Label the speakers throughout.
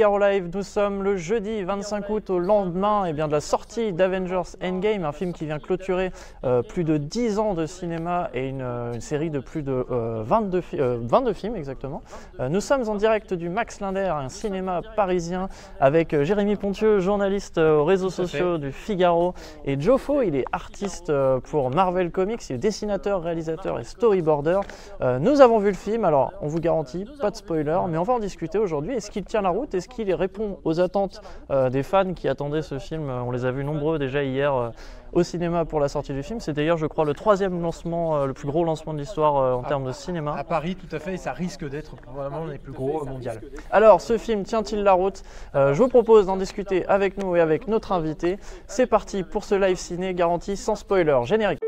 Speaker 1: Figaro Live, nous sommes le jeudi 25 août au lendemain de la sortie d'Avengers Endgame, un film qui vient clôturer plus de 10 ans de cinéma et une série de plus de 22 films exactement. Nous sommes en direct du Max Linder, un cinéma parisien, avec Jérémy Pontieux, journaliste aux réseaux sociaux du Figaro, et Joffo, il est artiste pour Marvel Comics, il est dessinateur, réalisateur et storyboarder. Nous avons vu le film, alors on vous garantit, pas de spoiler, mais on va en discuter aujourd'hui. Est-ce qu'il tient la route? Est-ce qu'il répond aux attentes des fans qui attendaient ce film? On les a vus nombreux déjà hier au cinéma pour la sortie du film. C'est d'ailleurs, je crois, le troisième lancement, le plus gros lancement de l'histoire en termes de cinéma.
Speaker 2: À Paris, tout à fait, et ça risque d'être probablement les plus gros mondial.
Speaker 1: Alors, ce film tient-il la route? Je vous propose d'en discuter avec nous et avec notre invité. C'est parti pour ce live ciné garanti sans spoiler. Générique.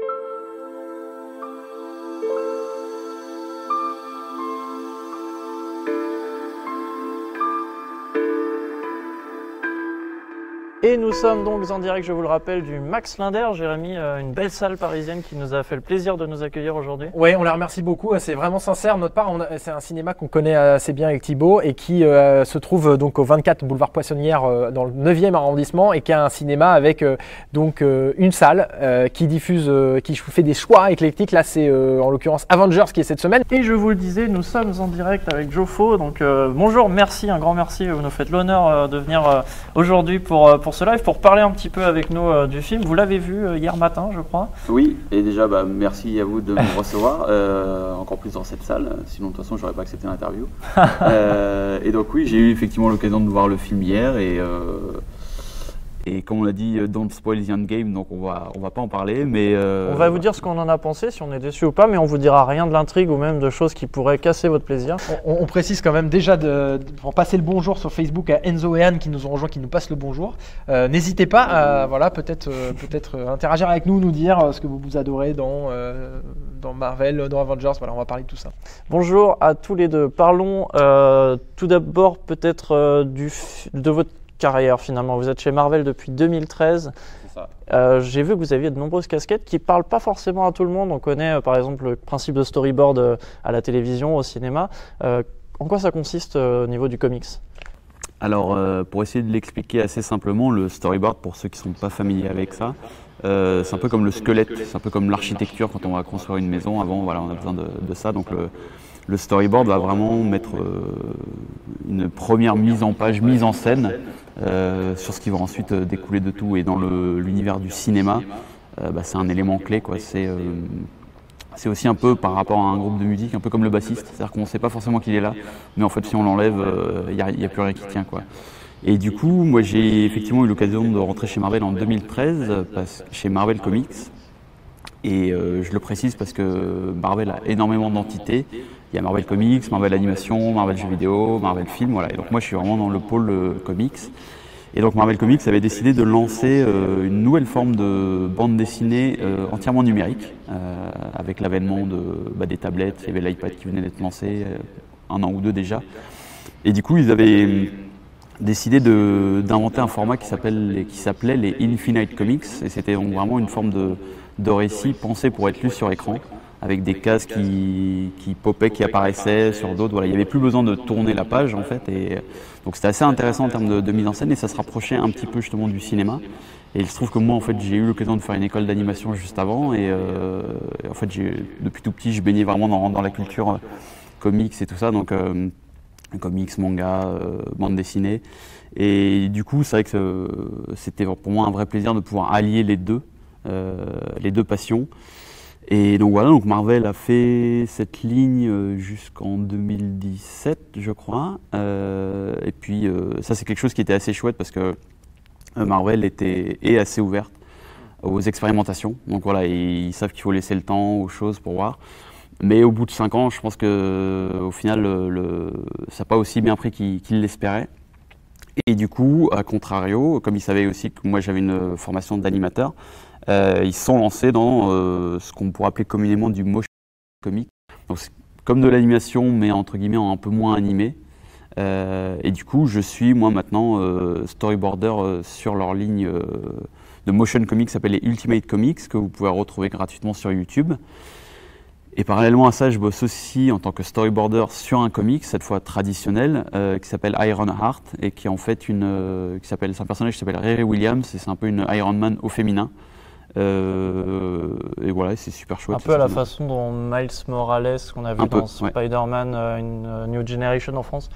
Speaker 1: Et nous sommes donc en direct, je vous le rappelle, du Max Linder. Jérémy, une belle salle parisienne qui nous a fait le plaisir de nous accueillir aujourd'hui.
Speaker 2: Oui, on la remercie beaucoup, c'est vraiment sincère de notre part. C'est un cinéma qu'on connaît assez bien avec Thibaut et qui se trouve donc au 24 boulevard Poissonnière dans le 9e arrondissement, et qui a un cinéma avec une salle qui diffuse, qui fait des choix éclectiques. Là, c'est en l'occurrence Avengers qui est cette semaine.
Speaker 1: Et je vous le disais, nous sommes en direct avec Joffo. Donc bonjour, merci, un grand merci. Vous nous faites l'honneur de venir aujourd'hui pour ce live, pour parler un petit peu avec nous du film. Vous l'avez vu hier matin, je crois.
Speaker 3: Oui, et déjà merci à vous de me recevoir, encore plus dans cette salle, sinon de toute façon j'aurais pas accepté l'interview. Et donc oui, j'ai eu effectivement l'occasion de voir le film hier, et comme on l'a dit, don't spoil the endgame, donc on va pas en parler, mais
Speaker 1: on va vous dire ce qu'on en a pensé, si on est déçu ou pas, mais on vous dira rien de l'intrigue ou même de choses qui pourraient casser votre plaisir.
Speaker 2: On précise quand même déjà pour passer le bonjour sur Facebook à Enzo et Anne qui nous ont rejoints, qui nous passent le bonjour. N'hésitez pas à peut-être interagir avec nous dire ce que vous adorez dans Marvel, dans Avengers. Voilà, on va parler de tout ça.
Speaker 1: Bonjour à tous les deux. Parlons tout d'abord peut-être de votre carrière finalement. Vous êtes chez Marvel depuis 2013.
Speaker 3: C'est ça.
Speaker 1: J'ai vu que vous aviez de nombreuses casquettes qui ne parlent pas forcément à tout le monde. On connaît par exemple le principe de storyboard à la télévision, au cinéma. En quoi ça consiste au niveau du comics?
Speaker 3: Alors pour essayer de l'expliquer assez simplement, le storyboard, pour ceux qui ne sont pas familiers avec ça, c'est un peu comme le squelette, c'est un peu comme l'architecture quand on va construire une maison. Avant, voilà, on a besoin de ça. Donc le storyboard va vraiment mettre une première mise en page, mise en scène sur ce qui va ensuite découler de tout. Et dans l'univers du cinéma, c'est un élément clé, quoi. C'est aussi un peu par rapport à un groupe de musique, un peu comme le bassiste. C'est-à-dire qu'on ne sait pas forcément qu'il est là, mais en fait si on l'enlève, il n'y a plus rien qui tient, quoi. Et du coup, moi j'ai effectivement eu l'occasion de rentrer chez Marvel en 2013, chez Marvel Comics. Et je le précise parce que Marvel a énormément d'entités. Il y a Marvel Comics, Marvel Animation, Marvel Jeux Vidéo, Marvel Film, voilà. Et donc moi je suis vraiment dans le pôle comics. Et donc Marvel Comics avait décidé de lancer une nouvelle forme de bande dessinée entièrement numérique, avec l'avènement des tablettes. Il y avait l'iPad qui venait d'être lancé, un an ou deux déjà. Et du coup ils avaient décidé d'inventer un format qui s'appelait les Infinite Comics. Et c'était donc vraiment une forme de récit pensé pour être lu sur écran, avec des cases qui popaient, qui apparaissaient sur d'autres. Voilà, il n'y avait plus besoin de tourner la page en fait. Et donc c'était assez intéressant en termes de mise en scène, et ça se rapprochait un petit peu justement du cinéma. Et il se trouve que moi en fait j'ai eu l'occasion de faire une école d'animation juste avant, et en fait depuis tout petit je baignais vraiment dans la culture comics et tout ça, donc comics, manga, bande dessinée. Et du coup c'est vrai que c'était pour moi un vrai plaisir de pouvoir allier les deux passions. Et donc voilà, donc Marvel a fait cette ligne jusqu'en 2017, je crois. Et puis ça c'est quelque chose qui était assez chouette parce que Marvel est assez ouverte aux expérimentations. Donc voilà, ils savent qu'il faut laisser le temps aux choses pour voir. Mais au bout de 5 ans, je pense qu'au final, ça n'a pas aussi bien pris qu'ils l'espéraient. Et du coup, à contrario, comme ils savaient aussi que moi j'avais une formation d'animateur, ils se sont lancés dans ce qu'on pourrait appeler communément du motion comic. Donc c'est comme de l'animation, mais entre guillemets un peu moins animé. Et du coup, je suis moi maintenant storyboarder sur leur ligne de motion comics qui s'appelle les Ultimate Comics, que vous pouvez retrouver gratuitement sur YouTube. Et parallèlement à ça, je bosse aussi en tant que storyboarder sur un comic, cette fois traditionnel, qui s'appelle Iron Heart et qui est en fait c'est un personnage qui s'appelle Riri Williams et c'est un peu une Iron Man au féminin. Et voilà, c'est super chouette.
Speaker 1: Un peu à la façon dont Miles Morales, qu'on a vu dans Spider-Man New Generation en France,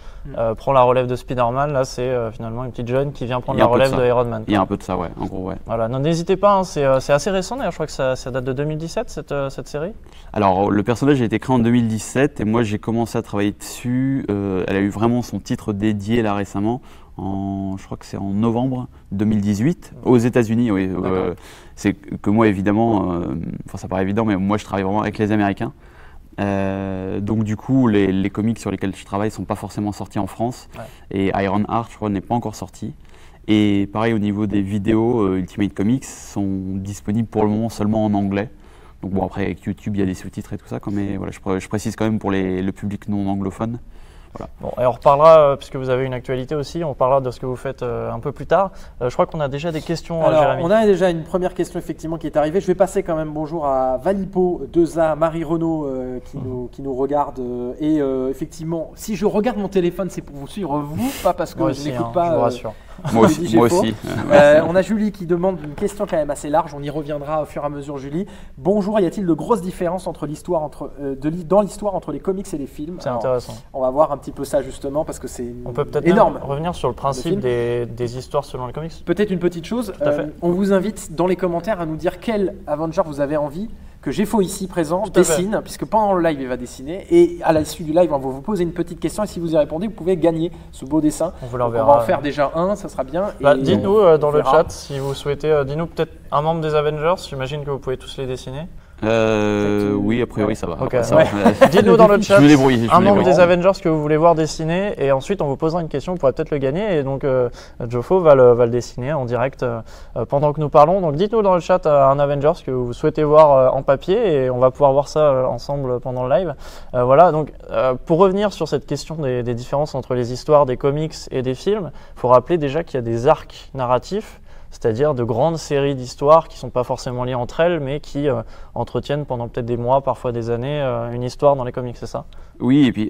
Speaker 1: prend la relève de Spider-Man. Là, c'est finalement une petite jeune qui vient prendre la relève de Iron Man.
Speaker 3: Il y a un peu de ça, ouais, en gros, ouais.
Speaker 1: Voilà, n'hésitez pas, hein, c'est assez récent d'ailleurs, je crois que ça date de 2017 cette série.
Speaker 3: Alors, le personnage a été créé en 2017 et moi j'ai commencé à travailler dessus. Elle a eu vraiment son titre dédié là récemment. Je crois que c'est en novembre 2018 aux États-Unis. Oui, c'est que moi évidemment, ça paraît évident, mais moi je travaille vraiment avec les Américains. Donc du coup, les comics sur lesquels je travaille sont pas forcément sortis en France. Ouais. Et Iron Heart, je crois, n'est pas encore sorti. Et pareil au niveau des vidéos, Ultimate Comics sont disponibles pour le moment seulement en anglais. Donc bon, après avec YouTube, il y a des sous-titres et tout ça, mais voilà, je précise quand même pour le public non anglophone. Voilà.
Speaker 1: Bon, et on reparlera, puisque vous avez une actualité aussi, on parlera de ce que vous faites un peu plus tard. Je crois qu'on a déjà des questions,
Speaker 2: alors,
Speaker 1: Jérémy.
Speaker 2: On a déjà une première question effectivement qui est arrivée. Je vais passer quand même bonjour à Valipo, 2A, Marie Renaud qui nous regarde. Et effectivement, si je regarde mon téléphone, c'est pour vous suivre vous, pas parce que je n'écoute pas.
Speaker 1: Je vous rassure.
Speaker 3: Moi aussi.
Speaker 2: On a Julie qui demande une question quand même assez large. On y reviendra au fur et à mesure, Julie. Bonjour, y a-t-il de grosses différences dans l'histoire entre les comics et les films?
Speaker 1: C'est intéressant.
Speaker 2: On va voir un petit peu ça justement parce que c'est énorme.
Speaker 1: On peut peut-être revenir sur le principe des histoires selon les comics.
Speaker 2: Peut-être une petite chose. On vous invite dans les commentaires à nous dire quel Avenger vous avez envie que Jeffo ici présent dessine, puisque pendant le live il va dessiner et à l'issue du live on va vous poser une petite question et si vous y répondez vous pouvez gagner ce beau dessin.
Speaker 1: On va
Speaker 2: en faire déjà un, ça sera bien.
Speaker 1: Dites-nous dans le chat si vous souhaitez, dites-nous peut-être un membre des Avengers, j'imagine que vous pouvez tous les dessiner.
Speaker 3: Oui, a priori ça va.
Speaker 1: Okay. Dites-nous dans le chat un membre des Avengers que vous voulez voir dessiner et ensuite on vous posera une question, vous pourrez peut-être le gagner et donc Jofo va le dessiner en direct pendant que nous parlons. Donc dites-nous dans le chat un Avengers que vous souhaitez voir en papier et on va pouvoir voir ça ensemble pendant le live. Voilà, donc pour revenir sur cette question des différences entre les histoires des comics et des films, il faut rappeler déjà qu'il y a des arcs narratifs, c'est-à-dire de grandes séries d'histoires qui ne sont pas forcément liées entre elles, mais qui entretiennent pendant peut-être des mois, parfois des années, une histoire dans les comics, c'est ça?
Speaker 3: Oui, et puis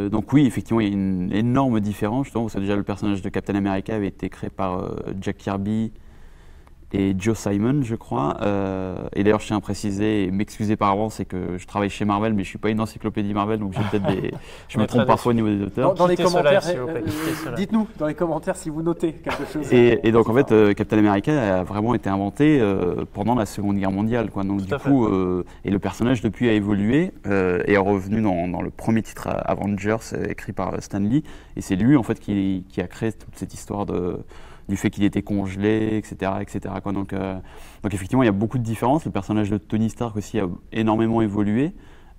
Speaker 3: donc oui, effectivement, il y a une énorme différence. Justement, parce que déjà le personnage de Captain America avait été créé par Jack Kirby et Joe Simon, je crois. Et d'ailleurs, je tiens à préciser et m'excuser par avance, c'est que je travaille chez Marvel, mais je ne suis pas une encyclopédie Marvel, donc j'ai peut-être je me trompe parfois au niveau des auteurs.
Speaker 2: Dans les commentaires, dites-nous dans les commentaires si vous notez quelque chose.
Speaker 3: Et donc en fait, Captain America a vraiment été inventé pendant la Seconde Guerre mondiale, quoi. Donc du coup, et le personnage depuis a évolué et est revenu dans le premier titre Avengers écrit par Stan Lee. Et c'est lui en fait qui a créé toute cette histoire du fait qu'il était congelé, etc. quoi. Donc effectivement, il y a beaucoup de différences. Le personnage de Tony Stark aussi a énormément évolué.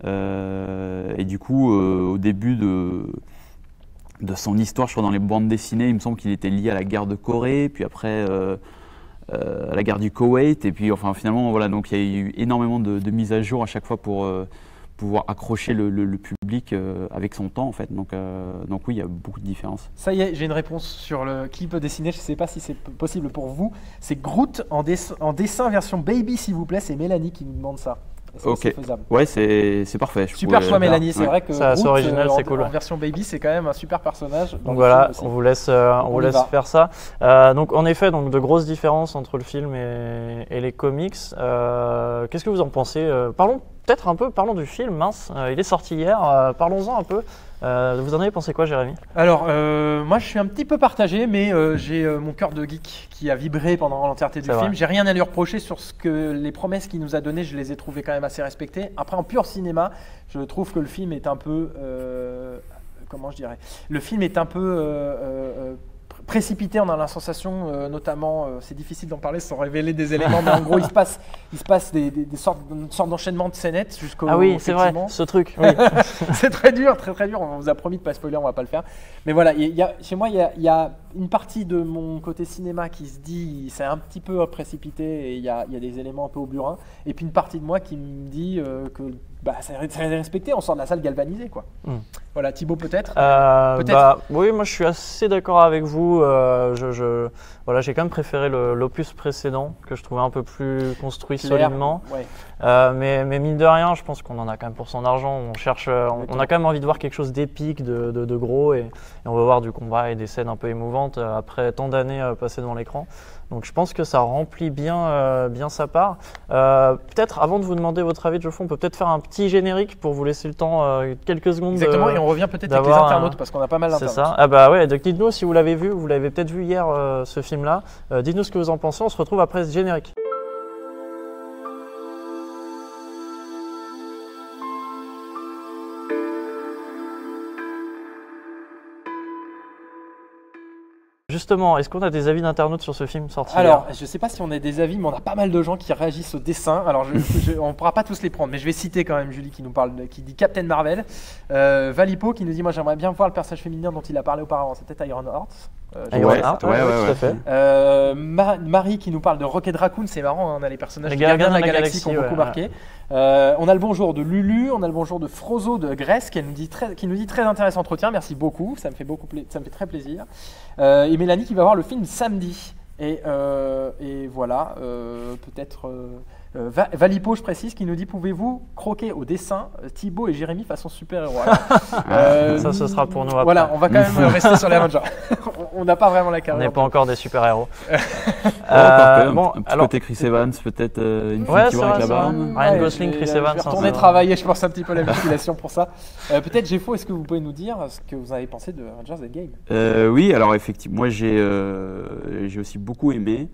Speaker 3: Et du coup, au début de son histoire, je crois dans les bandes dessinées, il me semble qu'il était lié à la guerre de Corée, puis après à la guerre du Koweït. Et puis enfin finalement, voilà, donc il y a eu énormément de mises à jour à chaque fois pour pouvoir accrocher le public avec son temps en fait. Donc oui, il y a beaucoup de différences.
Speaker 2: Ça y est, j'ai une réponse sur qui peut dessiner. Je ne sais pas si c'est possible pour vous. C'est Groot en dessin version baby s'il vous plaît. C'est Mélanie qui nous demande ça.
Speaker 3: Ok. Ouais, c'est parfait.
Speaker 2: Super choix Mélanie. C'est vrai que
Speaker 1: c'est assez original, c'est cool.
Speaker 2: En version baby, c'est quand même un super personnage.
Speaker 1: Donc voilà, on vous laisse faire ça. Donc en effet, donc de grosses différences entre le film et les comics. Qu'est-ce que vous en pensez? Parlons du film, mince. Il est sorti hier, parlons-en un peu. Vous en avez pensé quoi, Jérémy?
Speaker 2: Alors, moi je suis un petit peu partagé, mais j'ai mon cœur de geek qui a vibré pendant l'entièreté du film. J'ai rien à lui reprocher sur les promesses qu'il nous a données, je les ai trouvées quand même assez respectées. Après, en pur cinéma, je trouve que le film est un peu... comment je dirais? Le film est un peu... précipité, on a la sensation, notamment, c'est difficile d'en parler sans révéler des éléments, mais en gros, il se passe une sorte d'enchaînement de scénettes jusqu'au.
Speaker 1: Ah oui, c'est vrai, ce truc. Oui.
Speaker 2: C'est très dur, très dur. On vous a promis de ne pas spoiler, on ne va pas le faire. Mais voilà, chez moi, il y a une partie de mon côté cinéma qui se dit c'est un petit peu précipité et il y a des éléments un peu au burin. Et puis une partie de moi qui me dit que ça est respecté, on sort de la salle galvanisée, quoi. Voilà, Thibaut peut-être.
Speaker 1: Oui, moi je suis assez d'accord avec vous. Voilà, j'ai quand même préféré l'opus précédent que je trouvais un peu plus construit solidement.
Speaker 2: Ouais.
Speaker 1: Mais mine de rien, je pense qu'on en a quand même pour son argent. On cherche, on a quand même envie de voir quelque chose d'épique, de gros, et on va voir du combat et des scènes un peu émouvantes après tant d'années passées devant l'écran. Donc je pense que ça remplit bien sa part. Peut-être avant de vous demander votre avis, Geoffroy, on peut peut-être faire un petit générique pour vous laisser le temps, quelques secondes.
Speaker 2: Exactement, et on revient peut-être avec les internautes parce qu'on a pas mal d'internautes.
Speaker 1: C'est ça. Ah bah ouais, donc dites-nous si vous l'avez vu, vous l'avez peut-être vu hier ce film-là. Dites-nous ce que vous en pensez, on se retrouve après ce générique. Justement, est-ce qu'on a des avis d'internautes sur ce film sorti
Speaker 2: Alors, je ne sais pas si on a des avis, mais on a pas mal de gens qui réagissent au dessin. Alors, on ne pourra pas tous les prendre, mais je vais citer quand même Julie qui nous parle, qui dit Captain Marvel. Valipo qui nous dit moi j'aimerais bien voir le personnage féminin dont il a parlé auparavant. C'est peut-être Iron Heart.
Speaker 1: Ouais, tout à fait.
Speaker 2: Marie qui nous parle de Rocket Raccoon, c'est marrant, hein, on a les personnages de Gardiens de la Galaxie qui ont beaucoup marqué. On a le bonjour de Lulu, on a le bonjour de Frozo de Grèce qui nous dit très intéressant entretien, merci beaucoup, ça me fait très plaisir. Et Mélanie qui va voir le film samedi. Et voilà, peut-être Valipo, je précise, qui nous dit pouvez-vous croquer au dessin Thibaut et Jérémy façon super-héros.
Speaker 1: Ça, ce sera pour nous après.
Speaker 2: Voilà, on va quand même rester sur les Avengers. On n'a pas vraiment la carrière.
Speaker 1: On n'est pas encore des super-héros.
Speaker 3: Un petit côté Chris Evans, peut-être Infinity War avec la barbe.
Speaker 1: Ryan Gosling, Chris Evans.
Speaker 2: Je vais retourner travailler, je pense un petit peu la musculation pour ça. Peut-être Jeffo, est-ce que vous pouvez nous dire ce que vous avez pensé de Avengers Endgame?
Speaker 3: Oui, alors effectivement, moi j'ai aussi beaucoup aimé.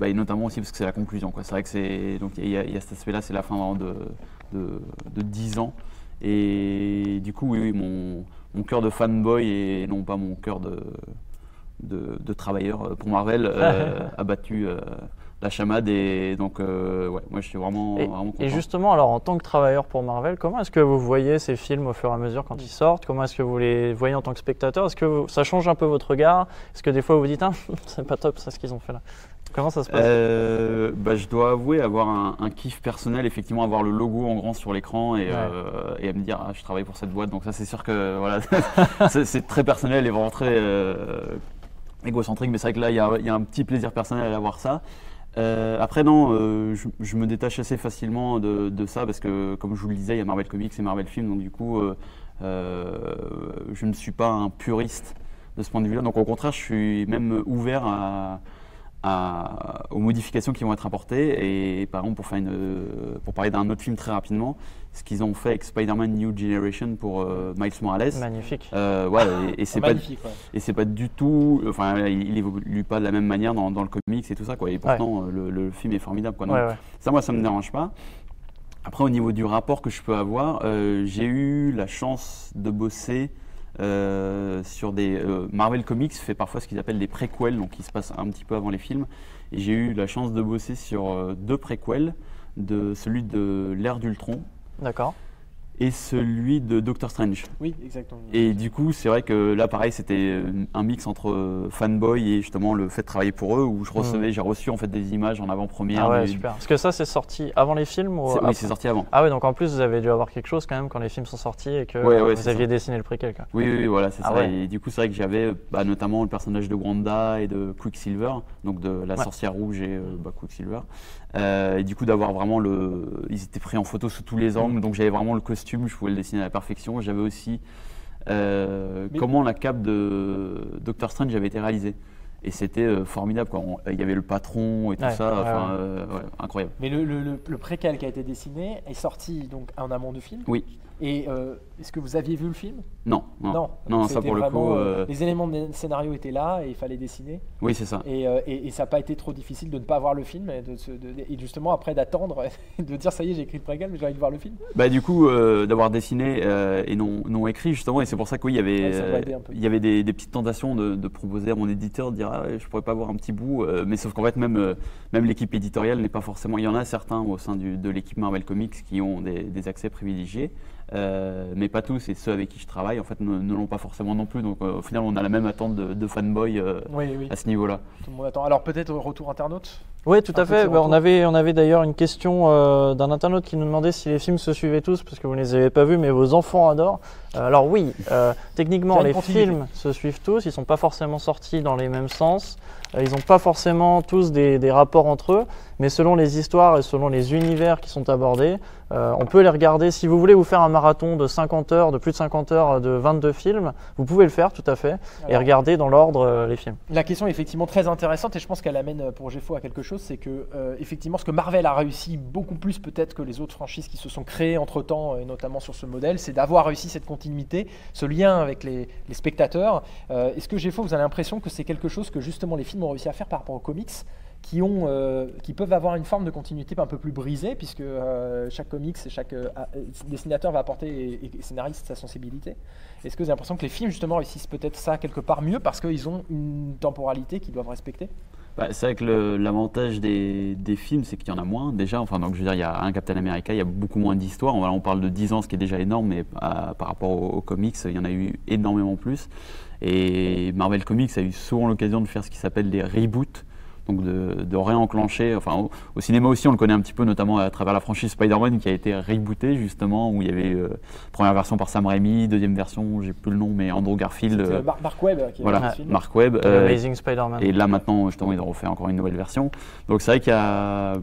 Speaker 3: Et notamment aussi parce que c'est la conclusion. C'est vrai que il y a cet aspect-là, c'est la fin vraiment de 10 ans. Et du coup, oui, mon cœur de fanboy et non pas mon cœur de travailleur pour Marvel a battu la chamade. Et donc, moi je suis vraiment content.
Speaker 1: Et justement, alors en tant que travailleur pour Marvel, comment est-ce que vous voyez ces films au fur et à mesure quand ils sortent? Comment est-ce que vous les voyez en tant que spectateur? Est-ce que ça change un peu votre regard? Est-ce que des fois vous vous dites c'est pas top ça ce qu'ils ont fait là? Comment ça se passe?
Speaker 3: Je dois avouer avoir un kiff personnel, effectivement, avoir le logo en grand sur l'écran et à me dire je travaille pour cette boîte. Donc ça c'est sûr que voilà, c'est très personnel et vraiment très égocentrique, mais c'est vrai que là il y a un petit plaisir personnel à avoir ça. Après non, je me détache assez facilement de ça parce que comme je vous le disais, il y a Marvel Comics et Marvel Films, donc du coup je ne suis pas un puriste de ce point de vue-là. Donc au contraire, je suis même ouvert aux modifications qui vont être apportées. Et par exemple, pour parler d'un autre film très rapidement, ce qu'ils ont fait avec Spider-Man New Generation pour Miles Morales.
Speaker 1: Magnifique.
Speaker 3: Et c'est pas du tout, enfin, il évolue pas de la même manière dans le comics et tout ça, quoi. Et pourtant, le film est formidable, quoi. Donc, ça, moi, ça me dérange pas. Après, au niveau du rapport que je peux avoir, j'ai eu la chance de bosser sur des Marvel Comics fait parfois ce qu'ils appellent des préquels, donc qui se passent un petit peu avant les films. Et j'ai eu la chance de bosser sur 2 préquels, celui de l'ère d'Ultron.
Speaker 1: D'accord.
Speaker 3: Et celui de Doctor Strange.
Speaker 2: Oui, exactement.
Speaker 3: Et du coup, c'est vrai que là, pareil, c'était un mix entre fanboy et justement le fait de travailler pour eux, où j'ai reçu en fait des images en avant-première.
Speaker 1: Ah ouais, super. Parce que ça, c'est sorti avant les films ou
Speaker 3: Oui, c'est sorti avant.
Speaker 1: Ah ouais, donc en plus, vous avez dû avoir quelque chose quand même quand les films sont sortis et que vous aviez dessiné le préquel, quoi.
Speaker 3: Oui, voilà, c'est ça.
Speaker 1: Ouais.
Speaker 3: Et du coup, c'est vrai que j'avais notamment le personnage de Wanda et de Quicksilver, donc de la sorcière rouge et Quicksilver. Et du coup, d'avoir vraiment ils étaient pris en photo sous tous les angles, donc j'avais vraiment le costume, je pouvais le dessiner à la perfection. J'avais aussi comment la cape de Doctor Strange avait été réalisée. Et c'était formidable, quoi. Il y avait le patron et tout ça, incroyable.
Speaker 2: Mais le préquel qui a été dessiné est sorti donc en amont du film.
Speaker 3: Oui.
Speaker 2: Et est-ce que vous aviez vu le film?
Speaker 3: Non, ça pour le coup.
Speaker 2: Les éléments de scénario étaient là et il fallait dessiner.
Speaker 3: Oui, c'est ça.
Speaker 2: Et ça n'a pas été trop difficile de ne pas voir le film et justement après d'attendre et de dire ça y est, j'ai écrit le préquel, mais j'ai envie de voir le film.
Speaker 3: Du coup, d'avoir dessiné et non écrit justement, et c'est pour ça qu'il y avait des petites tentations de proposer à mon éditeur de dire je pourrais pas voir un petit bout, mais sauf qu'en fait même l'équipe éditoriale n'est pas forcément. Il y en a certains au sein de l'équipe Marvel Comics qui ont des accès privilégiés. Mais pas tous, et ceux avec qui je travaille en fait ne l'ont pas forcément non plus, donc au final on a la même attente de fanboy à ce niveau-là.
Speaker 2: Tout le monde attend. Alors peut-être retour internaute.
Speaker 1: Oui, tout à fait.
Speaker 2: petit retour.
Speaker 1: On avait d'ailleurs une question d'un internaute qui nous demandait si les films se suivaient tous, parce que vous ne les avez pas vus, mais vos enfants adorent. Alors oui, techniquement,
Speaker 2: Il y a une
Speaker 1: les
Speaker 2: continuité.
Speaker 1: films se suivent tous, ils ne sont pas forcément sortis dans les mêmes sens, ils n'ont pas forcément tous des rapports entre eux, mais selon les histoires et selon les univers qui sont abordés, on peut les regarder. Si vous voulez vous faire un marathon de 50 heures, de plus de 50 heures de 22 films, vous pouvez le faire tout à fait, et
Speaker 2: Alors,
Speaker 1: regarder dans l'ordre les films.
Speaker 2: La question est effectivement très intéressante et je pense qu'elle amène pour GFO à quelque chose, c'est que effectivement ce que Marvel a réussi beaucoup plus peut-être que les autres franchises qui se sont créées entre-temps, et notamment sur ce modèle, c'est d'avoir réussi cette continuité, ce lien avec les spectateurs. Est-ce que GFO, vous avez l'impression que c'est quelque chose que justement les films ont réussi à faire par rapport aux comics qui peuvent avoir une forme de continuité un peu plus brisée, puisque chaque comics et chaque dessinateur va apporter et scénariste sa sensibilité. Est-ce que vous avez l'impression que les films justement réussissent peut-être ça quelque part mieux parce qu'ils ont une temporalité qu'ils doivent respecter?
Speaker 3: C'est vrai que l'avantage des films, c'est qu'il y en a moins déjà. Enfin, donc, je veux dire, il y a un Captain America, il y a beaucoup moins d'histoires. On parle de 10 ans, ce qui est déjà énorme, mais par rapport aux comics, il y en a eu énormément plus. Et Marvel Comics a eu souvent l'occasion de faire ce qui s'appelle des reboots. Donc de réenclencher, enfin au cinéma aussi on le connaît un petit peu, notamment à travers la franchise Spider-Man qui a été rebootée justement, où il y avait première version par Sam Raimi, deuxième version, j'ai plus le nom, mais Andrew Garfield.
Speaker 2: C'est Mark Webb qui a fait ce film.
Speaker 3: Mark Webb.
Speaker 1: Amazing Spider-Man.
Speaker 3: Et là maintenant justement ils ont refait encore une nouvelle version. Donc c'est vrai qu'il y a...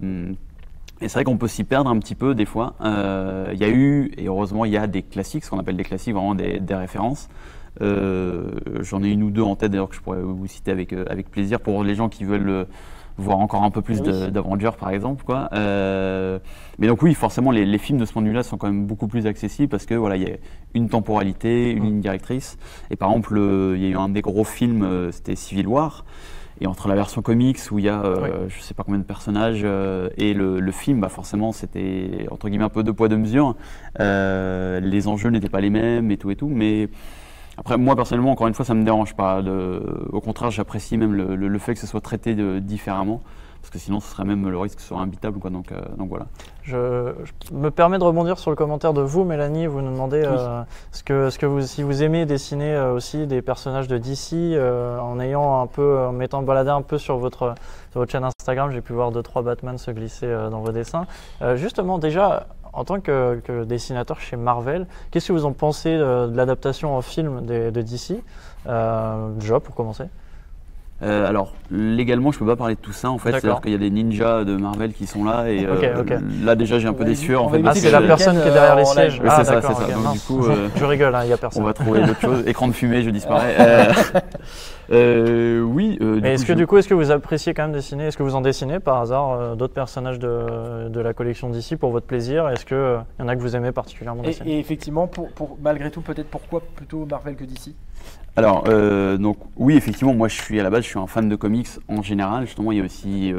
Speaker 3: Et c'est vrai qu'on peut s'y perdre un petit peu des fois. Il y a eu, et heureusement il y a des classiques, ce qu'on appelle des classiques, vraiment des références. J'en ai une ou deux en tête d'ailleurs que je pourrais vous citer avec plaisir pour les gens qui veulent voir encore un peu plus d'Avengers par exemple, quoi. Mais donc oui, forcément les films de ce point de vue-là sont quand même beaucoup plus accessibles parce que voilà, il y a une temporalité, une ligne directrice. Et par exemple, il y a eu un des gros films, c'était Civil War. Et entre la version comics où il y a je sais pas combien de personnages et le film, forcément c'était entre guillemets un peu deux poids deux mesures. Les enjeux n'étaient pas les mêmes et tout, mais après, moi personnellement, encore une fois, ça me dérange pas. Au contraire, j'apprécie même le fait que ce soit traité différemment, parce que sinon, ce serait même le risque que ce soit imbitable, quoi. Donc voilà.
Speaker 1: Je me permets de rebondir sur le commentaire de vous, Mélanie. Vous nous demandez si vous aimez dessiner aussi des personnages de DC, en mettant balader un peu sur votre chaîne Instagram. J'ai pu voir 2-3 Batman se glisser dans vos dessins. Justement, déjà, en tant que dessinateur chez Marvel, qu'est-ce que vous en pensez de l'adaptation en film de DC, déjà pour commencer?
Speaker 3: Alors légalement je peux pas parler de tout ça en fait, c'est-à-dire qu'il y a des ninjas de Marvel qui sont là et là déjà j'ai un peu des sueurs en fait.
Speaker 1: Ah, c'est la personne qui est derrière les sièges.
Speaker 3: Oui,
Speaker 1: Ah,
Speaker 3: c'est ça,
Speaker 1: d'accord, ok,
Speaker 3: donc du coup
Speaker 1: je rigole, il n'y a personne.
Speaker 3: on va trouver d'autres choses, écran de fumée, je disparais. Oui.
Speaker 1: Mais est-ce que vous appréciez quand même dessiner? Est-ce que vous en dessinez par hasard d'autres personnages de la collection d'ici pour votre plaisir? Est-ce qu'il y en a que vous aimez particulièrement dessiner?
Speaker 2: Et effectivement, malgré tout, peut-être pourquoi plutôt Marvel que DC?
Speaker 3: Alors, donc oui, effectivement, moi à la base, je suis un fan de comics en général. Justement, il y a aussi,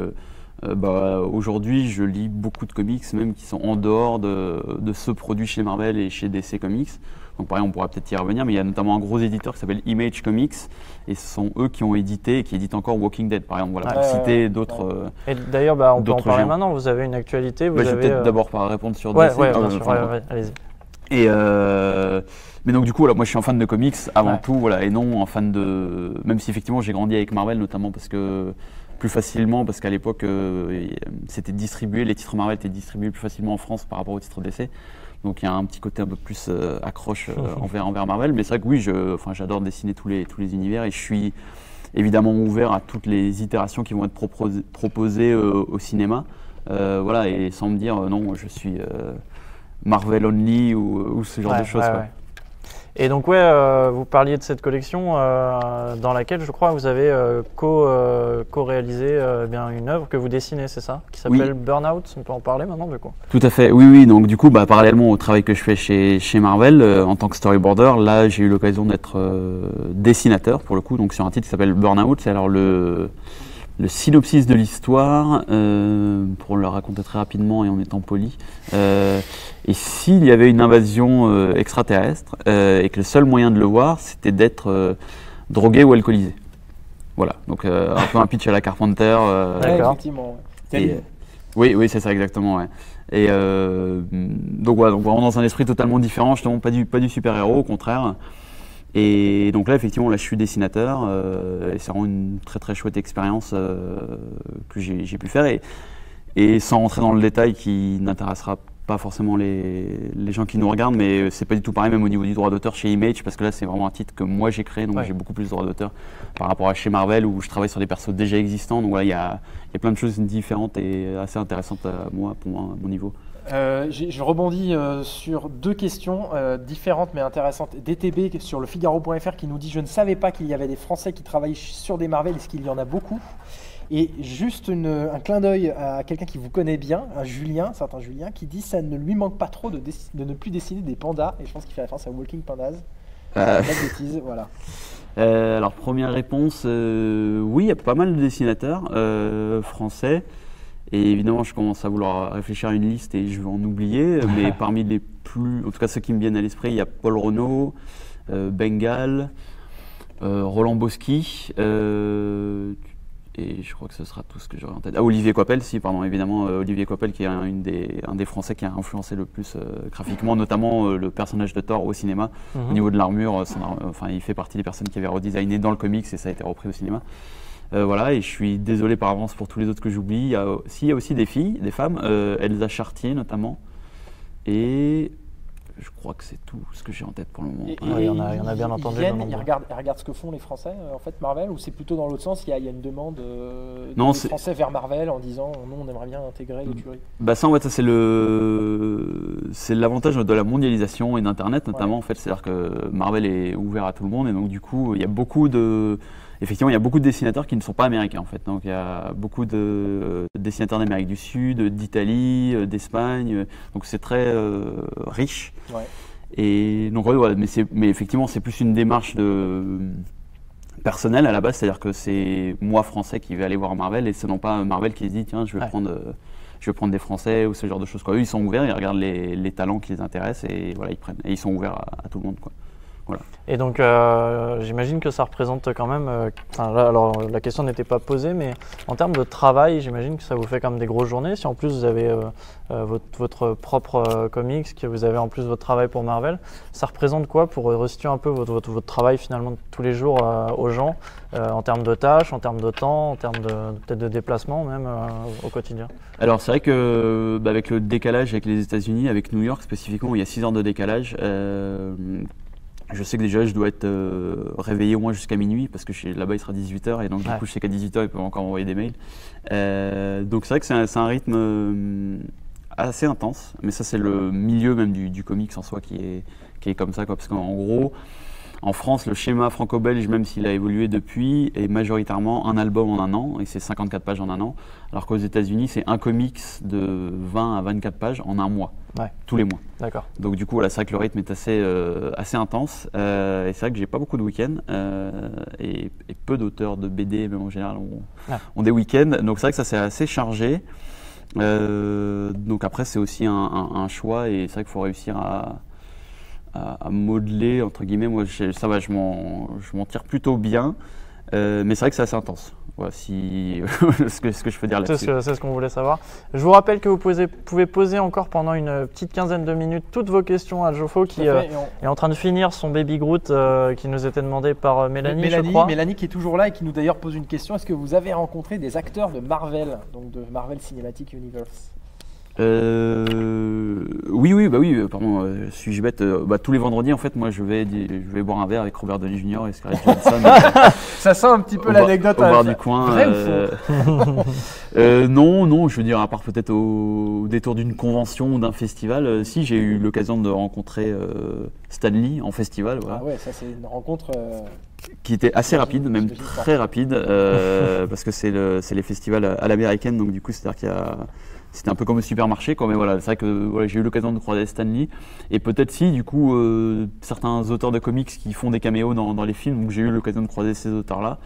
Speaker 3: aujourd'hui, je lis beaucoup de comics, même qui sont en dehors de ceux produits chez Marvel et chez DC Comics. Donc pareil, on pourra peut-être y revenir, mais il y a notamment un gros éditeur qui s'appelle Image Comics, et ce sont eux qui ont édité et qui éditent encore Walking Dead, par exemple, voilà, pour citer d'autres.
Speaker 1: Et d'ailleurs, on peut en parler maintenant, vous avez une actualité.
Speaker 3: Je vais peut-être d'abord répondre sur
Speaker 1: DC.
Speaker 3: Bien sûr,
Speaker 1: allez-y.
Speaker 3: Mais donc du coup, moi je suis un fan de comics avant tout, voilà, et non un fan de... Même si effectivement j'ai grandi avec Marvel, notamment parce que plus facilement, parce qu'à l'époque c'était distribué, les titres Marvel étaient distribués plus facilement en France par rapport aux titres DC. Donc il y a un petit côté un peu plus accroche envers Marvel. Mais c'est vrai que oui, j'adore dessiner tous les univers et je suis évidemment ouvert à toutes les itérations qui vont être proposées au cinéma. Voilà, et sans me dire non, je suis Marvel only ou ce genre de choses. Quoi.
Speaker 1: Et donc vous parliez de cette collection dans laquelle je crois vous avez co-réalisé une œuvre que vous dessinez, c'est ça? Qui s'appelle Burnout, on peut en parler maintenant du coup?
Speaker 3: Tout à fait, oui, donc du coup parallèlement au travail que je fais chez Marvel en tant que storyboarder, là j'ai eu l'occasion d'être dessinateur pour le coup, donc sur un titre qui s'appelle Burnout. C'est alors le synopsis de l'histoire, pour le raconter très rapidement et en étant poli. Et s'il y avait une invasion extraterrestre et que le seul moyen de le voir, c'était d'être drogué ou alcoolisé. Voilà, donc un peu un pitch à la Carpenter.
Speaker 2: Effectivement.
Speaker 3: Oui, c'est ça exactement. Ouais. Et donc voilà, donc vraiment dans un esprit totalement différent, justement pas du super-héros, au contraire. Et donc là, effectivement, là, je suis dessinateur et c'est vraiment une très très chouette expérience que j'ai pu faire. Et sans rentrer dans le détail qui n'intéressera pas forcément les gens qui nous regardent, mais c'est pas du tout pareil même au niveau du droit d'auteur chez Image, parce que là, c'est vraiment un titre que moi j'ai créé, donc j'ai beaucoup plus de droits d'auteur par rapport à chez Marvel où je travaille sur des persos déjà existants. Donc voilà, il y a plein de choses différentes et assez intéressantes à moi, pour moi, à mon niveau.
Speaker 2: Je rebondis sur deux questions différentes mais intéressantes. DTB sur le Figaro.fr qui nous dit « Je ne savais pas qu'il y avait des Français qui travaillent sur des Marvel, est-ce qu'il y en a beaucoup ?» Et juste un clin d'œil à quelqu'un qui vous connaît bien, un certain Julien, qui dit « Ça ne lui manque pas trop de ne plus dessiner des pandas ». Et je pense qu'il fait référence à Walking Pandas. Pas de bêtises, voilà.
Speaker 3: Alors première réponse, oui, il y a pas mal de dessinateurs français. Et évidemment, je commence à vouloir réfléchir à une liste et je vais en oublier. Mais parmi les plus, en tout cas ceux qui me viennent à l'esprit, il y a Paul Renaud, Bengal, Roland Boschi, et je crois que ce sera tout ce que j'aurai en tête. Ah, Olivier Coipel, évidemment, Olivier Coipel qui est un des Français qui a influencé le plus graphiquement, notamment le personnage de Thor au cinéma. Au niveau de l'armure, il fait partie des personnes qui avaient redesigné dans le comics et ça a été repris au cinéma. Voilà, et je suis désolé par avance pour tous les autres que j'oublie. Il y a aussi des filles, des femmes, Elsa Chartier notamment, et je crois que c'est tout ce que j'ai en tête pour le moment.
Speaker 1: Il y en a bien entendu.
Speaker 2: Ils regardent ce que font les Français, en fait, Marvel, ou c'est plutôt dans l'autre sens, il y a une demande des Français vers Marvel en disant « Nous, on aimerait bien intégrer l'écurie ».
Speaker 3: Bah ça, en fait, ça c'est l'avantage de la mondialisation et d'Internet notamment, en fait. C'est-à-dire que Marvel est ouvert à tout le monde, et donc du coup, il y a beaucoup de dessinateurs qui ne sont pas américains en fait. Donc il y a beaucoup de dessinateurs d'Amérique du Sud, d'Italie, d'Espagne. Donc c'est très riche.
Speaker 2: Ouais.
Speaker 3: Et donc ouais, mais effectivement c'est plus une démarche personnelle à la base, c'est-à-dire que c'est moi Français qui vais aller voir Marvel et c'est non pas Marvel qui se dit tiens je vais prendre des Français ou ce genre de choses quoi. Eux ils sont ouverts, ils regardent les talents qui les intéressent et voilà ils prennent et ils sont ouverts à tout le monde quoi. Voilà.
Speaker 1: Et donc, j'imagine que ça représente quand même. Alors, la question n'était pas posée, mais en termes de travail, j'imagine que ça vous fait quand même des grosses journées. Si en plus vous avez votre propre comics, que vous avez en plus votre travail pour Marvel, ça représente quoi pour resituer un peu votre travail finalement de tous les jours aux gens, en termes de tâches, en termes de temps, en termes peut-être de déplacement même au quotidien?
Speaker 3: Alors, c'est vrai que avec le décalage avec les États-Unis, avec New York spécifiquement, où il y a 6 heures de décalage. Je sais que déjà je dois être réveillé au moins jusqu'à minuit parce que là-bas il sera 18h et donc du coup je sais qu'à 18h ils peuvent encore envoyer des mails. Donc c'est vrai que c'est un rythme assez intense, mais ça c'est le milieu même du comics en soi qui est comme ça quoi, parce qu'en gros en France le schéma franco-belge, même s'il a évolué depuis, est majoritairement un album en un an et c'est 54 pages en un an, alors qu'aux États-Unis c'est un comics de 20 à 24 pages en un mois. Tous les mois.
Speaker 1: D'accord.
Speaker 3: Donc du coup, voilà, c'est vrai que le rythme est assez intense. Et c'est vrai que j'ai pas beaucoup de week-ends et peu d'auteurs de BD, même en général, ont des week-ends. Donc c'est vrai que ça c'est assez chargé. Donc après, c'est aussi un choix et c'est vrai qu'il faut réussir à modeler entre guillemets. Moi, ça va, je m'en tire plutôt bien. Mais c'est vrai que c'est assez intense. Voilà, ce que je peux dire là-dessus.
Speaker 1: C'est ce qu'on voulait savoir. Je vous rappelle que vous pouvez poser encore pendant une petite quinzaine de minutes toutes vos questions à Geoffo qui est en train de finir son Baby Groot qui nous était demandé par Mélanie, je crois.
Speaker 2: Mélanie qui est toujours là et qui nous d'ailleurs pose une question. Est-ce que vous avez rencontré des acteurs de Marvel, donc de Marvel Cinematic Universe?
Speaker 3: Oui, pardon, suis-je bête, tous les vendredis en fait moi je vais boire un verre avec Robert Downey Jr. et Scarlett Johansson.
Speaker 2: Ça sent un petit peu l'anecdote
Speaker 3: au bar du coin.
Speaker 2: Vrai ou faux?
Speaker 3: Non, je veux dire à part peut-être au détour d'une convention ou d'un festival, si j'ai eu l'occasion de rencontrer Stan Lee en festival. Voilà.
Speaker 2: Ah ouais, ça c'est une rencontre
Speaker 3: qui était assez rapide, même très rapide, parce que c'est les festivals à l'américaine, donc du coup c'est-à-dire qu'il y a c'était un peu comme au supermarché, quoi, mais voilà, c'est vrai que j'ai eu l'occasion de croiser Stan Lee. Et peut-être si, du coup, certains auteurs de comics qui font des caméos dans les films, donc j'ai eu l'occasion de croiser ces auteurs-là.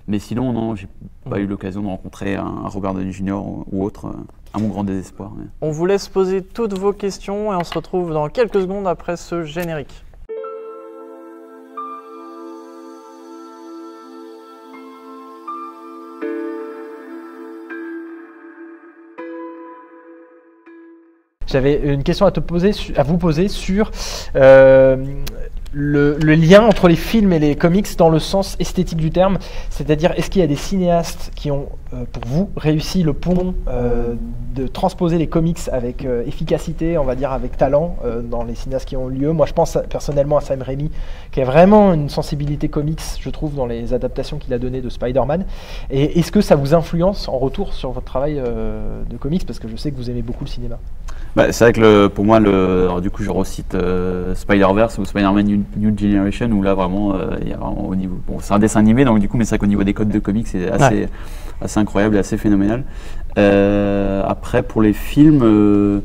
Speaker 3: Mais sinon, non, j'ai pas eu l'occasion de rencontrer un Robert Downey Jr. ou autre, à mon grand désespoir. Mais...
Speaker 1: On vous laisse poser toutes vos questions et on se retrouve dans quelques secondes après ce générique.
Speaker 2: J'avais une question à vous poser sur le lien entre les films et les comics dans le sens esthétique du terme, c'est-à-dire est-ce qu'il y a des cinéastes qui ont, pour vous, réussi le pont de transposer les comics avec efficacité, on va dire avec talent, dans les cinéastes qui ont eu lieu. Moi je pense personnellement à Sam Raimi, qui a vraiment une sensibilité comics, je trouve, dans les adaptations qu'il a données de Spider-Man. Et est-ce que ça vous influence en retour sur votre travail de comics, parce que je sais que vous aimez beaucoup le cinéma?
Speaker 3: C'est vrai que pour moi, alors du coup, je recite Spider-Verse ou Spider-Man New Generation, où là vraiment, il y a vraiment au niveau. Bon, c'est un dessin animé, donc du coup, mais c'est vrai qu'au niveau des codes de comics, c'est assez incroyable et assez phénoménal. Après, pour les films,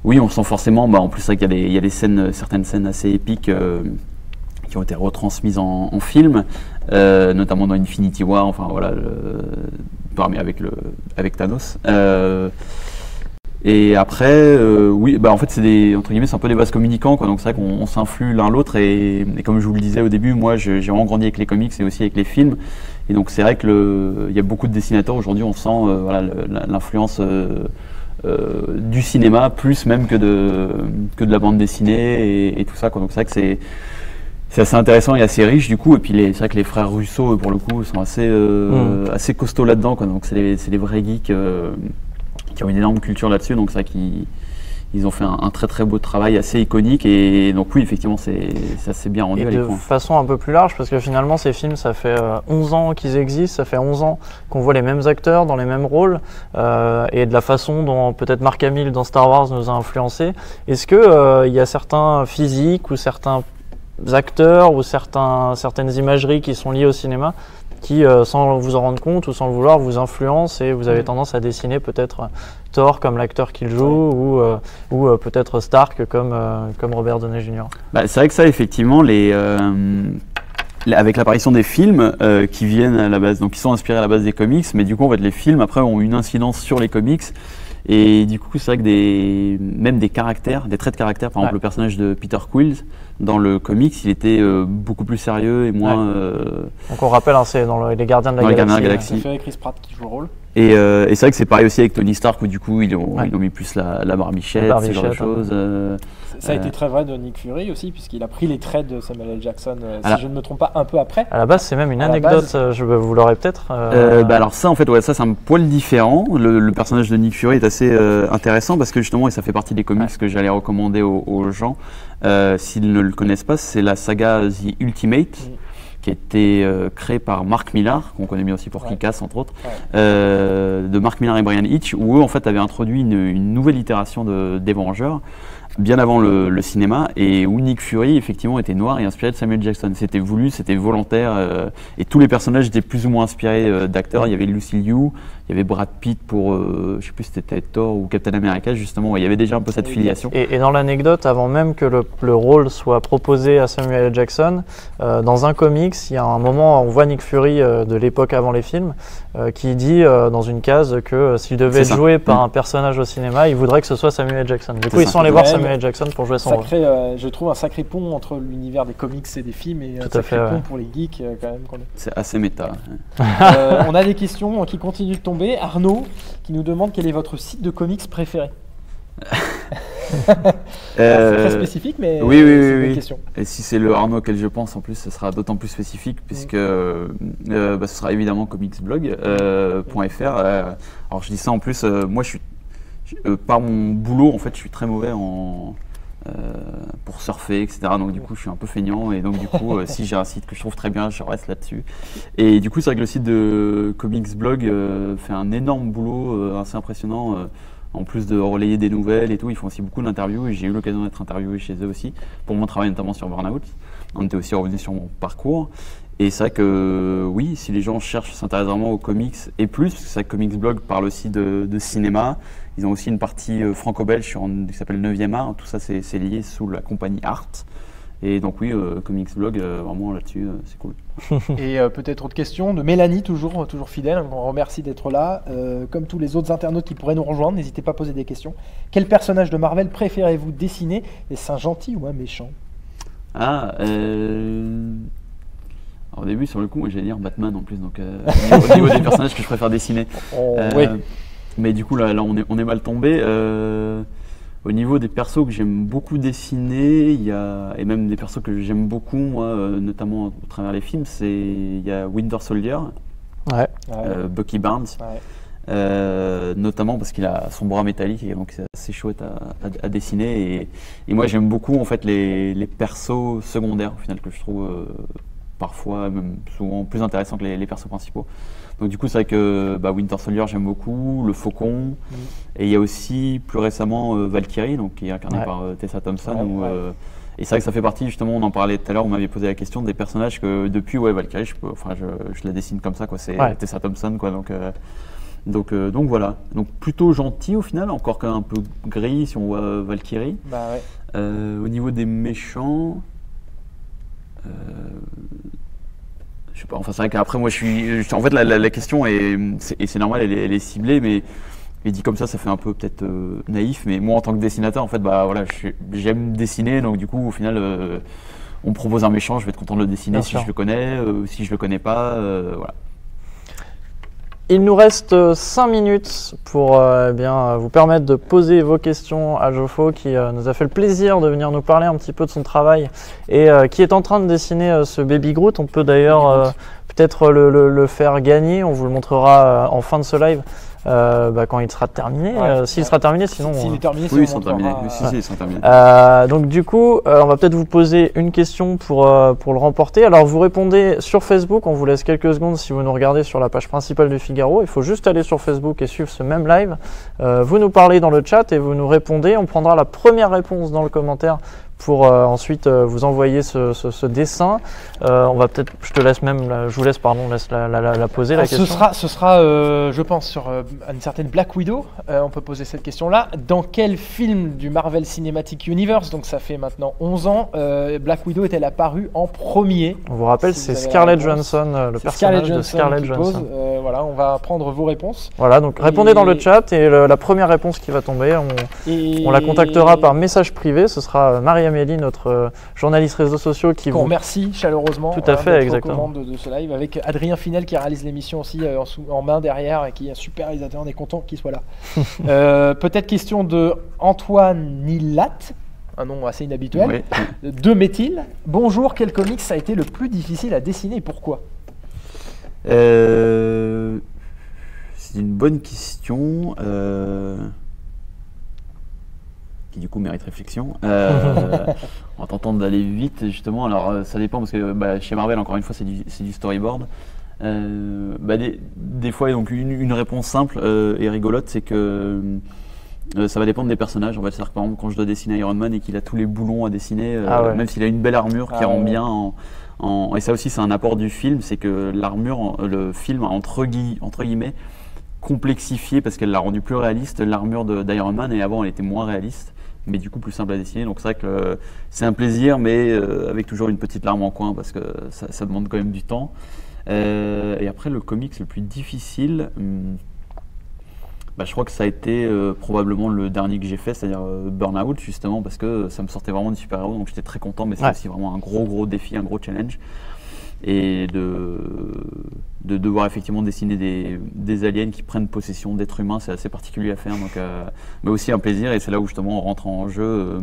Speaker 3: oui, on sent forcément. En plus, c'est vrai qu'il y a des scènes, certaines scènes assez épiques qui ont été retransmises en film, notamment dans Infinity War. Enfin voilà, avec Thanos. Et après, oui, en fait, entre guillemets, c'est un peu des vases communicants, quoi. Donc c'est vrai qu'on s'influe l'un l'autre. Et comme je vous le disais au début, moi, j'ai vraiment grandi avec les comics et aussi avec les films. Et donc c'est vrai que il y a beaucoup de dessinateurs aujourd'hui. On sent l'influence du cinéma, plus même que de la bande dessinée et tout ça, quoi. Donc c'est vrai que c'est assez intéressant et assez riche du coup. Et puis c'est vrai que les frères Russo, pour le coup, sont assez costauds là-dedans, quoi. Donc c'est les vrais geeks. Qui ont une énorme culture là-dessus, donc c'est vrai qu'ils ont fait un très très beau travail assez iconique, et donc oui, effectivement, c'est assez bien rendu à l'écran.
Speaker 1: De façon un peu plus large, parce que finalement ces films, ça fait 11 ans qu'ils existent, ça fait 11 ans qu'on voit les mêmes acteurs dans les mêmes rôles, et de la façon dont peut-être Mark Hamill dans Star Wars nous a influencés. Est-ce qu'il y a certains physiques ou certains acteurs ou certaines imageries qui sont liées au cinéma qui, sans vous en rendre compte ou sans le vouloir, vous influence et vous avez tendance à dessiner peut-être Thor comme l'acteur qu'il joue, ou peut-être Stark comme Robert Downey Jr.
Speaker 3: C'est vrai que ça, effectivement, avec l'apparition des films qui viennent à la base, donc qui sont inspirés à la base des comics, mais du coup, en fait, les films après ont une incidence sur les comics. Et du coup, c'est vrai que même des caractères, des traits de caractère, par exemple le personnage de Peter Quill, dans le comics, il était beaucoup plus sérieux et moins...
Speaker 1: Donc on rappelle, c'est dans les Gardiens de la Galaxie.
Speaker 2: C'est fait avec Chris Pratt qui joue le rôle.
Speaker 3: Et c'est vrai que c'est pareil aussi avec Tony Stark, où du coup, ils ont mis plus la barbichette, ce genre de choses.
Speaker 2: Ça a été très vrai de Nick Fury aussi, puisqu'il a pris les traits de Samuel L. Jackson, si je ne me trompe pas, un peu après.
Speaker 1: À la base, c'est même une anecdote, vous l'aurez peut-être.
Speaker 3: Alors ça, en fait, ça c'est un poil différent. Le personnage de Nick Fury est assez intéressant, parce que justement, et ça fait partie des comics que j'allais recommander aux gens, s'ils ne le connaissent pas, c'est la saga The Ultimate, qui a été créée par Mark Millar, qu'on connaît bien aussi pour Kick-Ass entre autres, de Mark Millar et Brian Hitch, où eux en fait avaient introduit une nouvelle itération des Vengeurs, bien avant le cinéma, et où Nick Fury effectivement était noir et inspiré de Samuel Jackson. C'était voulu, c'était volontaire, et tous les personnages étaient plus ou moins inspirés d'acteurs. Il y avait Lucy Liu, il y avait Brad Pitt pour, je sais plus si c'était Thor ou Captain America justement, il y avait déjà un peu cette filiation.
Speaker 1: Et dans l'anecdote, avant même que le rôle soit proposé à Samuel L. Jackson, dans un comics, il y a un moment, on voit Nick Fury de l'époque avant les films, qui dit dans une case que s'il devait être joué par un personnage au cinéma, il voudrait que ce soit Samuel L. Jackson. Du coup, ils sont allés voir Samuel L. Jackson pour jouer son rôle.
Speaker 2: Je trouve un sacré pont entre l'univers des comics et des films, et un sacré pont pour les geeks quand même.
Speaker 3: C'est assez méta.
Speaker 2: On a des questions qui continuent de tomber. Arnaud qui nous demande quel est votre site de comics préféré. C'est très spécifique, mais
Speaker 3: oui.
Speaker 2: Une question.
Speaker 3: Et si c'est le Arnaud auquel je pense, en plus, ce sera d'autant plus spécifique, puisque ce sera évidemment comicsblog.fr. Alors je dis ça en plus, moi je suis par mon boulot, en fait, je suis très mauvais pour surfer, etc. Donc du coup, je suis un peu feignant, et donc du coup, si j'ai un site que je trouve très bien, je reste là-dessus. Et du coup, c'est vrai que le site de Comicsblog fait un énorme boulot assez impressionnant. En plus de relayer des nouvelles et tout, ils font aussi beaucoup d'interviews, et j'ai eu l'occasion d'être interviewé chez eux aussi pour mon travail, notamment sur Burnout. On était aussi revenu sur mon parcours. Et c'est vrai que oui, si les gens s'intéressent vraiment aux comics et plus, parce que c'est vrai que Comicsblog parle aussi de cinéma. Ils ont aussi une partie franco-belge qui s'appelle 9e art. Tout ça, c'est lié sous la compagnie Art. Et donc oui, Comicsblog, vraiment là-dessus, c'est cool.
Speaker 2: Et peut-être autre question de Mélanie, toujours fidèle. On remercie d'être là. Comme tous les autres internautes qui pourraient nous rejoindre, n'hésitez pas à poser des questions. Quel personnage de Marvel préférez-vous dessiner? Est-ce un gentil ou un méchant?
Speaker 3: Au début, sur le coup, j'allais dire Batman en plus, donc au niveau des personnages que je préfère dessiner.
Speaker 2: Oui.
Speaker 3: Mais du coup, là on est mal tombé. Au niveau des persos que j'aime beaucoup dessiner, et même des persos que j'aime beaucoup, moi, notamment au travers les films, il y a Winter Soldier, Bucky Barnes, notamment parce qu'il a son bras métallique et donc c'est assez chouette à dessiner. Et moi j'aime beaucoup en fait les persos secondaires au final que je trouve parfois, même souvent plus intéressants que les persos principaux. Donc du coup c'est vrai que Winter Soldier j'aime beaucoup, le Faucon, et il y a aussi plus récemment Valkyrie, donc, qui est incarné par Tessa Thompson. Et c'est vrai que ça fait partie, justement, on en parlait tout à l'heure, on m'avait posé la question des personnages que depuis Valkyrie, je la dessine comme ça, quoi. C'est Tessa Thompson, quoi. Donc voilà, donc plutôt gentil au final, encore qu'un peu gris si on voit Valkyrie. Au niveau des méchants, je sais pas, enfin c'est vrai qu'après moi en fait la question et c'est normal, elle est ciblée, mais dit comme ça fait un peu peut-être naïf, mais moi en tant que dessinateur en fait j'aime dessiner, donc du coup au final on me propose un méchant, je vais être content de le dessiner si je le connais, si je le connais pas, voilà.
Speaker 1: Il nous reste 5 minutes pour vous permettre de poser vos questions à Geoffo, qui nous a fait le plaisir de venir nous parler un petit peu de son travail et qui est en train de dessiner ce Baby Groot. On peut d'ailleurs peut-être le faire gagner, on vous le montrera en fin de ce live. Quand il sera terminé, s'il sera terminé, sinon...
Speaker 2: S'il est terminé,
Speaker 3: oui, ils sont terminés. Ils sont terminés.
Speaker 1: Donc du coup, on va peut-être vous poser une question pour le remporter. Alors vous répondez sur Facebook, on vous laisse quelques secondes si vous nous regardez sur la page principale du Figaro. Il faut juste aller sur Facebook et suivre ce même live. Vous nous parlez dans le chat et vous nous répondez. On prendra la première réponse dans le commentaire pour ensuite vous envoyer ce dessin. On va peut-être, je vous laisse la poser la question.
Speaker 2: Ce sera je pense sur une certaine Black Widow. On peut poser cette question-là. Dans quel film du Marvel Cinematic Universe, donc ça fait maintenant 11 ans, Black Widow est-elle apparue en premier?
Speaker 1: On vous rappelle, c'est Scarlett Johansson, le personnage de Scarlett Johansson.
Speaker 2: Voilà, on va prendre vos réponses.
Speaker 1: Voilà, donc répondez dans le chat et la première réponse qui va tomber, on la contactera par message privé. Ce sera Marie-Amélie, notre journaliste réseaux sociaux, qui vous
Speaker 2: remercie chaleureusement.
Speaker 1: Tout à fait, exactement.
Speaker 2: De ce live avec Adrien Finel qui réalise l'émission aussi en main derrière et qui est un super réalisateur. On est content qu'il soit là. Peut-être question de Antoine Nilat, un nom assez inhabituel. Oui. De Méthil. Bonjour, quel comics a été le plus difficile à dessiner et pourquoi?
Speaker 3: C'est une bonne question. Qui du coup mérite réflexion, en tentant d'aller vite justement. Alors ça dépend parce que chez Marvel encore une fois c'est du storyboard. Des fois donc une réponse simple et rigolote, c'est que ça va dépendre des personnages. En fait, c'est-à-dire que par exemple quand je dois dessiner Iron Man et qu'il a tous les boulons à dessiner, même s'il a une belle armure qui rend bien et ça aussi c'est un apport du film, c'est que l'armure, le film a entre guillemets complexifié parce qu'elle l'a rendu plus réaliste, l'armure d'Iron Man, et avant elle était moins réaliste, mais du coup plus simple à dessiner. Donc c'est vrai que c'est un plaisir, mais avec toujours une petite larme en coin parce que ça demande quand même du temps. Et après le comics le plus difficile, je crois que ça a été probablement le dernier que j'ai fait, c'est-à-dire Burnout, justement parce que ça me sortait vraiment du super-héros, donc j'étais très content, mais c'est aussi vraiment un gros défi, un gros challenge. Et de devoir effectivement dessiner des aliens qui prennent possession d'êtres humains, c'est assez particulier à faire, donc, mais aussi un plaisir, et c'est là où justement on rentre en jeu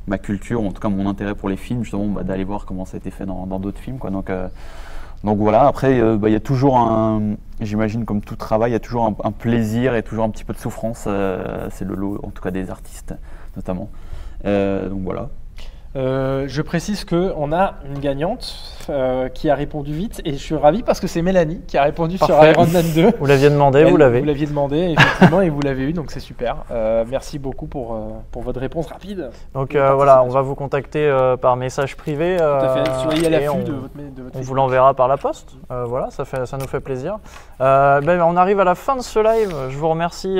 Speaker 3: ma culture, en tout cas mon intérêt pour les films, justement d'aller voir comment ça a été fait dans d'autres films, quoi. Donc voilà, après il y a toujours j'imagine comme tout travail, il y a toujours un plaisir et toujours un petit peu de souffrance, c'est le lot en tout cas des artistes notamment, donc voilà.
Speaker 2: Je précise qu'on a une gagnante qui a répondu vite et je suis ravi parce que c'est Mélanie qui a répondu sur Iron Man 2.
Speaker 1: Vous l'aviez demandé, vous
Speaker 2: l'aviez demandé effectivement et vous l'avez eu, donc c'est super. Merci beaucoup pour votre réponse rapide.
Speaker 1: Donc voilà, on va vous contacter par message privé.
Speaker 2: Tout à fait, soyez à l'affût de votre
Speaker 1: on vous l'enverra par la poste. Voilà, ça nous fait plaisir. On arrive à la fin de ce live. Je vous remercie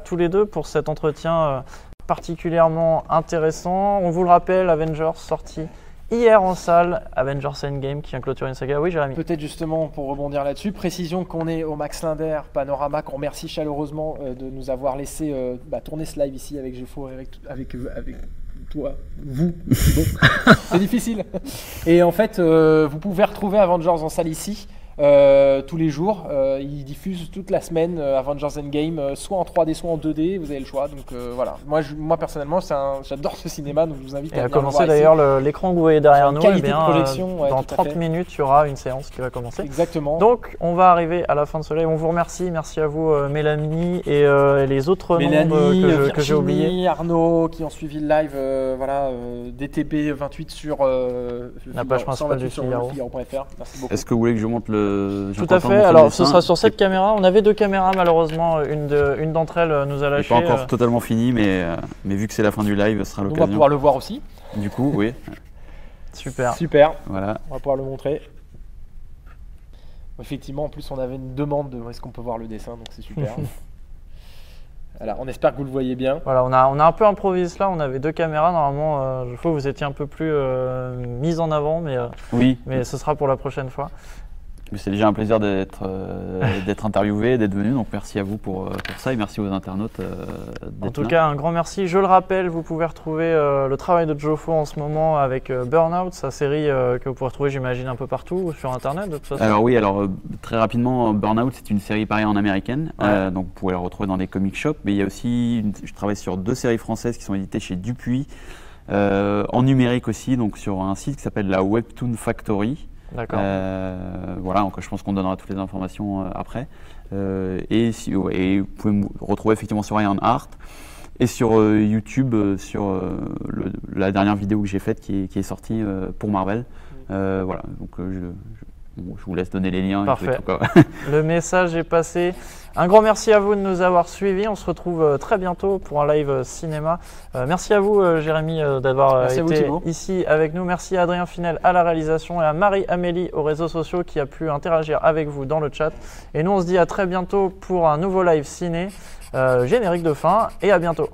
Speaker 1: tous les deux pour cet entretien particulièrement intéressant. On vous le rappelle, Avengers sorti hier en salle, Avengers Endgame qui vient clôturer une saga. Oui, Jérémy.
Speaker 2: Peut-être justement pour rebondir là-dessus, précision qu'on est au Max Linder Panorama, qu'on remercie chaleureusement de nous avoir laissé tourner ce live ici avec Geoffo et avec toi, vous. Bon. C'est difficile. Et en fait, vous pouvez retrouver Avengers en salle ici. tous les jours. Ils diffusent toute la semaine Avengers Endgame, soit en 3D, soit en 2D, vous avez le choix. Donc voilà, moi personnellement, j'adore ce cinéma, donc je vous invite
Speaker 1: Et
Speaker 2: à
Speaker 1: à
Speaker 2: venir le
Speaker 1: commencer
Speaker 2: voir ici.
Speaker 1: d'ailleurs, l'écran que vous voyez derrière nous,
Speaker 2: Qualité de projection, ouais,
Speaker 1: dans
Speaker 2: tout à
Speaker 1: 30
Speaker 2: fait.
Speaker 1: minutes, il y aura une séance qui va commencer.
Speaker 2: Exactement.
Speaker 1: Donc, on va arriver à la fin de ce live. On vous remercie. Merci à vous, Mélanie et les autres
Speaker 2: Mélanie,
Speaker 1: membres que j'ai oubliés.
Speaker 2: Virginie, Arnaud qui ont suivi le live, DTB 28 sur
Speaker 1: La page principale du Figaro.
Speaker 2: Figaro.fr. Merci beaucoup.
Speaker 3: Est-ce que vous voulez que je monte le...
Speaker 1: Tout à fait. Alors, ce sera sur cette caméra. On avait 2 caméras, malheureusement. Une d'entre elles nous a
Speaker 3: Il n'est
Speaker 1: lâché.
Speaker 3: pas encore totalement fini, mais vu que c'est la fin du live, ce sera
Speaker 2: On va
Speaker 3: l'occasion.
Speaker 2: pouvoir le voir aussi.
Speaker 3: Du coup, oui.
Speaker 1: Super.
Speaker 2: Super.
Speaker 3: Voilà.
Speaker 2: On va pouvoir le montrer. Effectivement, en plus, on avait une demande de est-ce qu'on peut voir le dessin, donc c'est super. Voilà, on espère que vous le voyez bien.
Speaker 1: Voilà, on a un peu improvisé là. On avait 2 caméras. Normalement, je crois que vous étiez un peu plus mis en avant,
Speaker 3: Oui,
Speaker 1: mais ce sera pour la prochaine fois.
Speaker 3: mais c'est déjà un plaisir d'être interviewé, d'être venu. Donc merci à vous pour ça et merci aux internautes d'être
Speaker 1: En tout
Speaker 3: là.
Speaker 1: cas, un grand merci. Je le rappelle, vous pouvez retrouver le travail de Jofo en ce moment avec Burnout, sa série que vous pourrez retrouver, j'imagine, un peu partout sur Internet de toute façon.
Speaker 3: Alors oui, très rapidement, Burnout, c'est une série pareille en américaine,
Speaker 1: Ouais.
Speaker 3: donc vous pouvez la retrouver dans des comic shops. Mais il y a aussi, je travaille sur 2 séries françaises qui sont éditées chez Dupuis, en numérique aussi, donc sur un site qui s'appelle la Webtoon Factory.
Speaker 1: D'accord.
Speaker 3: Voilà, donc je pense qu'on donnera toutes les informations après. Et vous pouvez me retrouver effectivement sur Ironheart et sur YouTube, sur la dernière vidéo que j'ai faite qui est sortie pour Marvel. Voilà, donc je vous laisse donner les liens.
Speaker 1: Parfait.
Speaker 3: Et tout, quoi.
Speaker 1: Le message est passé. Un grand merci à vous de nous avoir suivis. On se retrouve très bientôt pour un live cinéma. Merci à vous, Jérémy, d'avoir
Speaker 2: Merci à vous,
Speaker 1: été
Speaker 2: Thibaut.
Speaker 1: ici avec nous. Merci à Adrien Finel à la réalisation et à Marie-Amélie aux réseaux sociaux qui a pu interagir avec vous dans le chat. Et nous, on se dit à très bientôt pour un nouveau live ciné. Générique de fin et à bientôt.